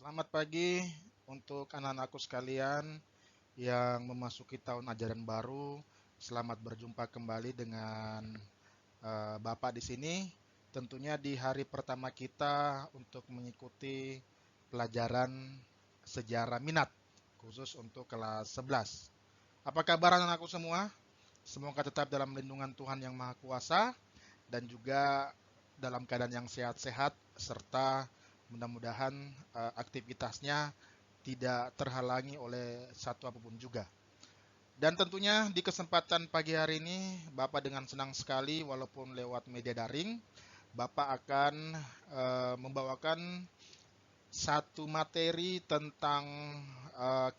Selamat pagi untuk anak-anakku sekalian yang memasuki tahun ajaran baru. Selamat berjumpa kembali dengan Bapak di sini. Tentunya di hari pertama kita untuk mengikuti pelajaran sejarah minat khusus untuk kelas 11. Apa kabar anak-anakku semua? Semoga tetap dalam lindungan Tuhan yang Maha Kuasa dan juga dalam keadaan yang sehat-sehat serta mudah-mudahan aktivitasnya tidak terhalangi oleh satu apapun juga. Dan tentunya di kesempatan pagi hari ini Bapak dengan senang sekali walaupun lewat media daring Bapak akan membawakan satu materi tentang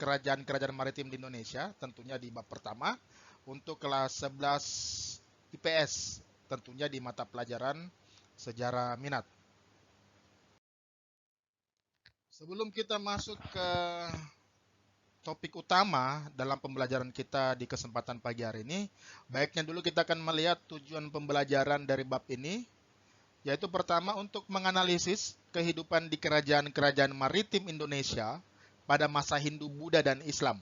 kerajaan-kerajaan maritim di Indonesia, tentunya di bab pertama untuk kelas 11 IPS, tentunya di mata pelajaran sejarah minat. Sebelum kita masuk ke topik utama dalam pembelajaran kita di kesempatan pagi hari ini, baiknya dulu kita akan melihat tujuan pembelajaran dari bab ini, yaitu pertama untuk menganalisis kehidupan di kerajaan-kerajaan maritim Indonesia pada masa Hindu, Buddha, dan Islam.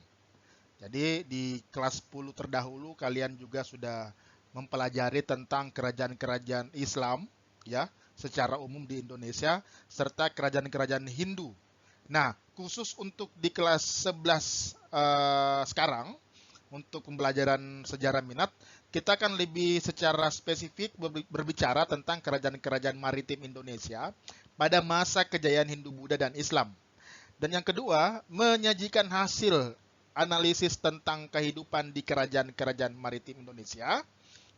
Jadi di kelas 10 terdahulu kalian juga sudah mempelajari tentang kerajaan-kerajaan Islam ya, secara umum di Indonesia serta kerajaan-kerajaan Hindu. Nah, khusus untuk di kelas 11 sekarang untuk pembelajaran sejarah minat, kita akan lebih secara spesifik berbicara tentang kerajaan-kerajaan maritim Indonesia pada masa kejayaan Hindu, Buddha, dan Islam. Dan yang kedua, menyajikan hasil analisis tentang kehidupan di kerajaan-kerajaan maritim Indonesia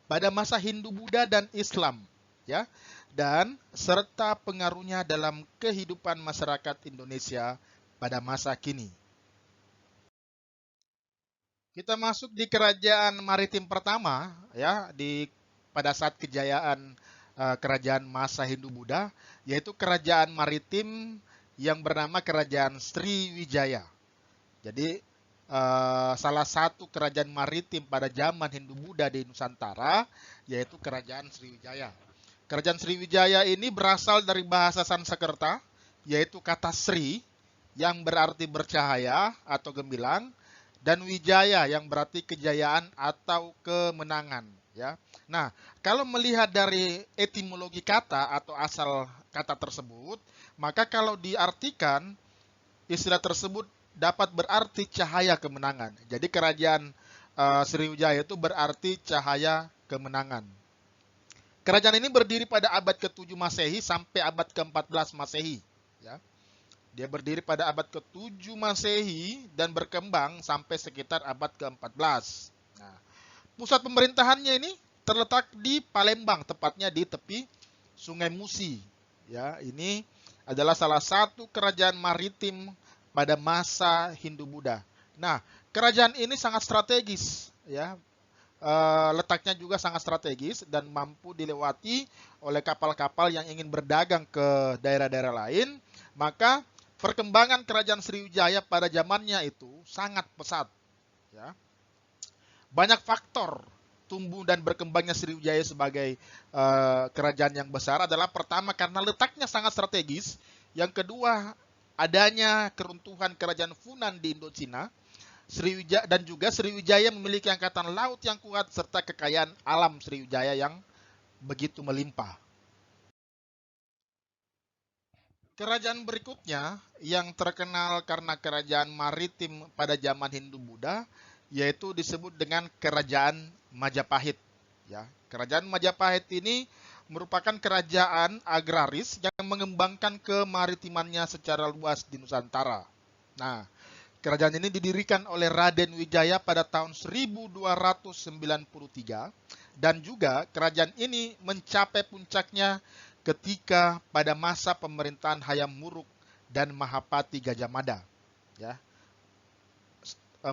pada masa Hindu, Buddha, dan Islam, ya, dan serta pengaruhnya dalam kehidupan masyarakat Indonesia pada masa kini. Kita masuk di kerajaan maritim pertama, ya, pada saat kejayaan kerajaan masa Hindu Buddha, yaitu kerajaan maritim yang bernama Kerajaan Sriwijaya. Jadi salah satu kerajaan maritim pada zaman Hindu Buddha di Nusantara yaitu Kerajaan Sriwijaya. Kerajaan Sriwijaya ini berasal dari bahasa Sanskerta yaitu kata Sri yang berarti bercahaya atau gemilang dan Wijaya yang berarti kejayaan atau kemenangan ya. Nah, kalau melihat dari etimologi kata atau asal kata tersebut, maka kalau diartikan istilah tersebut dapat berarti cahaya kemenangan. Jadi kerajaan Sriwijaya itu berarti cahaya kemenangan. Kerajaan ini berdiri pada abad ke-7 Masehi sampai abad ke-14 Masehi. Ya. Dia berdiri pada abad ke-7 Masehi dan berkembang sampai sekitar abad ke-14. Nah, pusat pemerintahannya ini terletak di Palembang, tepatnya di tepi Sungai Musi. Ya, ini adalah salah satu kerajaan maritim pada masa Hindu Buddha. Nah, kerajaan ini sangat strategis, ya. Letaknya juga sangat strategis dan mampu dilewati oleh kapal-kapal yang ingin berdagang ke daerah-daerah lain. Maka perkembangan kerajaan Sriwijaya pada zamannya itu sangat pesat. Ya. Banyak faktor tumbuh dan berkembangnya Sriwijaya sebagai kerajaan yang besar adalah pertama karena letaknya sangat strategis. Yang kedua adanya keruntuhan kerajaan Funan di Indochina. Sriwijaya dan juga Sriwijaya memiliki angkatan laut yang kuat serta kekayaan alam Sriwijaya yang begitu melimpah. Kerajaan berikutnya yang terkenal karena kerajaan maritim pada zaman Hindu Buddha yaitu disebut dengan Kerajaan Majapahit. Ya, Kerajaan Majapahit ini merupakan kerajaan agraris yang mengembangkan kemaritimannya secara luas di Nusantara. Nah, kerajaan ini didirikan oleh Raden Wijaya pada tahun 1293 dan juga kerajaan ini mencapai puncaknya ketika pada masa pemerintahan Hayam Wuruk dan Mahapati Gajah Mada. Ya.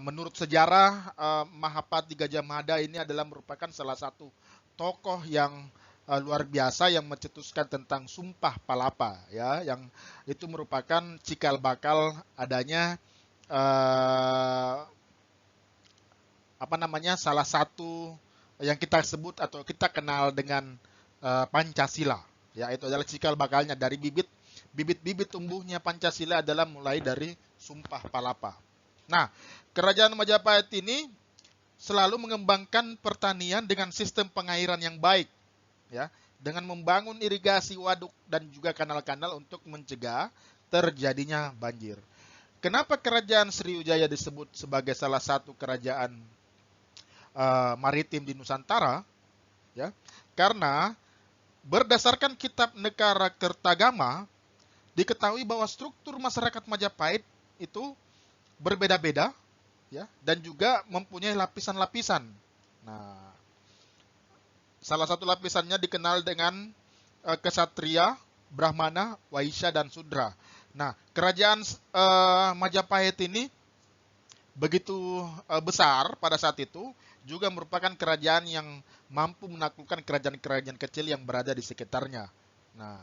Menurut sejarah, Mahapati Gajah Mada ini adalah merupakan salah satu tokoh yang luar biasa yang mencetuskan tentang Sumpah Palapa, ya, yang itu merupakan cikal bakal adanya apa namanya salah satu yang kita sebut atau kita kenal dengan Pancasila. Ya, itu adalah cikal bakalnya dari bibit bibit-bibit tumbuhnya Pancasila adalah mulai dari Sumpah Palapa. Nah, Kerajaan Majapahit ini selalu mengembangkan pertanian dengan sistem pengairan yang baik, ya, dengan membangun irigasi waduk dan juga kanal-kanal untuk mencegah terjadinya banjir. Kenapa Kerajaan Sriwijaya disebut sebagai salah satu kerajaan maritim di Nusantara? Ya, karena berdasarkan Kitab Negara Kertagama, diketahui bahwa struktur masyarakat Majapahit itu berbeda-beda, ya, dan juga mempunyai lapisan-lapisan. Nah, salah satu lapisannya dikenal dengan Kesatria, Brahmana, Waisya, dan Sudra. Nah, kerajaan Majapahit ini begitu besar pada saat itu, juga merupakan kerajaan yang mampu menaklukkan kerajaan-kerajaan kecil yang berada di sekitarnya. Nah,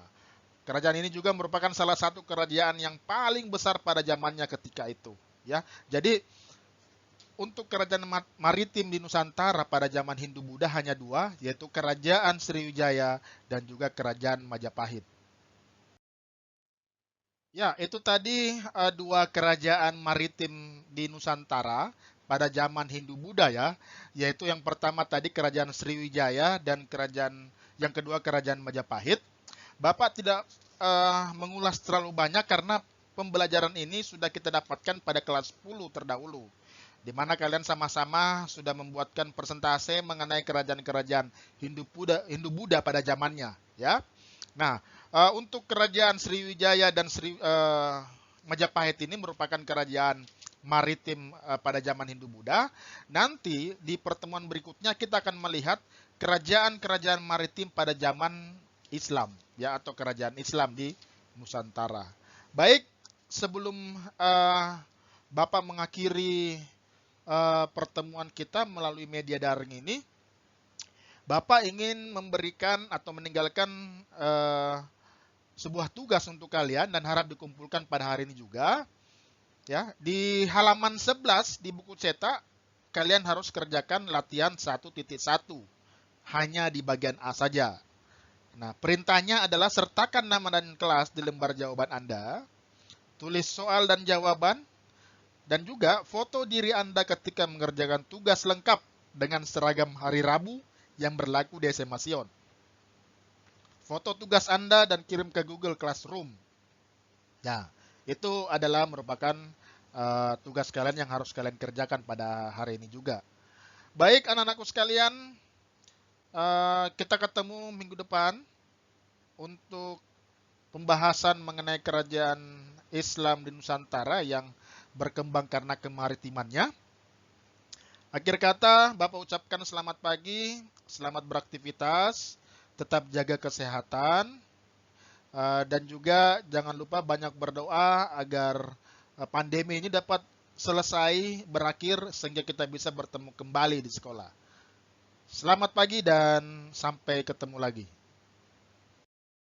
kerajaan ini juga merupakan salah satu kerajaan yang paling besar pada zamannya ketika itu. Ya, jadi untuk kerajaan maritim di Nusantara pada zaman Hindu-Buddha hanya dua, yaitu Kerajaan Sriwijaya dan juga Kerajaan Majapahit. Ya, itu tadi dua kerajaan maritim di Nusantara pada zaman Hindu-Buddha ya, yaitu yang pertama tadi Kerajaan Sriwijaya dan yang kedua Kerajaan Majapahit. Bapak tidak mengulas terlalu banyak karena pembelajaran ini sudah kita dapatkan pada kelas 10 terdahulu, di mana kalian sama-sama sudah membuatkan persentase mengenai kerajaan-kerajaan Hindu-Buddha pada zamannya, ya. Nah, untuk kerajaan Sriwijaya dan Majapahit ini merupakan kerajaan maritim pada zaman Hindu-Buddha. Nanti di pertemuan berikutnya kita akan melihat kerajaan-kerajaan maritim pada zaman Islam, ya, atau kerajaan Islam di Nusantara. Baik, sebelum Bapak mengakhiri pertemuan kita melalui media daring ini, Bapak ingin memberikan atau meninggalkan sebuah tugas untuk kalian dan harap dikumpulkan pada hari ini juga. Ya, di halaman 11 di buku cetak, kalian harus kerjakan latihan 1.1. Hanya di bagian A saja. Nah, perintahnya adalah sertakan nama dan kelas di lembar jawaban Anda, tulis soal dan jawaban, dan juga foto diri Anda ketika mengerjakan tugas lengkap dengan seragam hari Rabu yang berlaku di SMA Sion. Foto tugas Anda dan kirim ke Google Classroom. Ya, itu adalah merupakan tugas kalian yang harus kalian kerjakan pada hari ini juga. Baik anak-anakku sekalian, kita ketemu minggu depan untuk pembahasan mengenai kerajaan Islam di Nusantara yang berkembang karena kemaritimannya. Akhir kata, Bapak ucapkan selamat pagi, selamat beraktivitas, tetap jaga kesehatan, dan juga jangan lupa banyak berdoa agar pandemi ini dapat selesai, berakhir, sehingga kita bisa bertemu kembali di sekolah. Selamat pagi dan sampai ketemu lagi.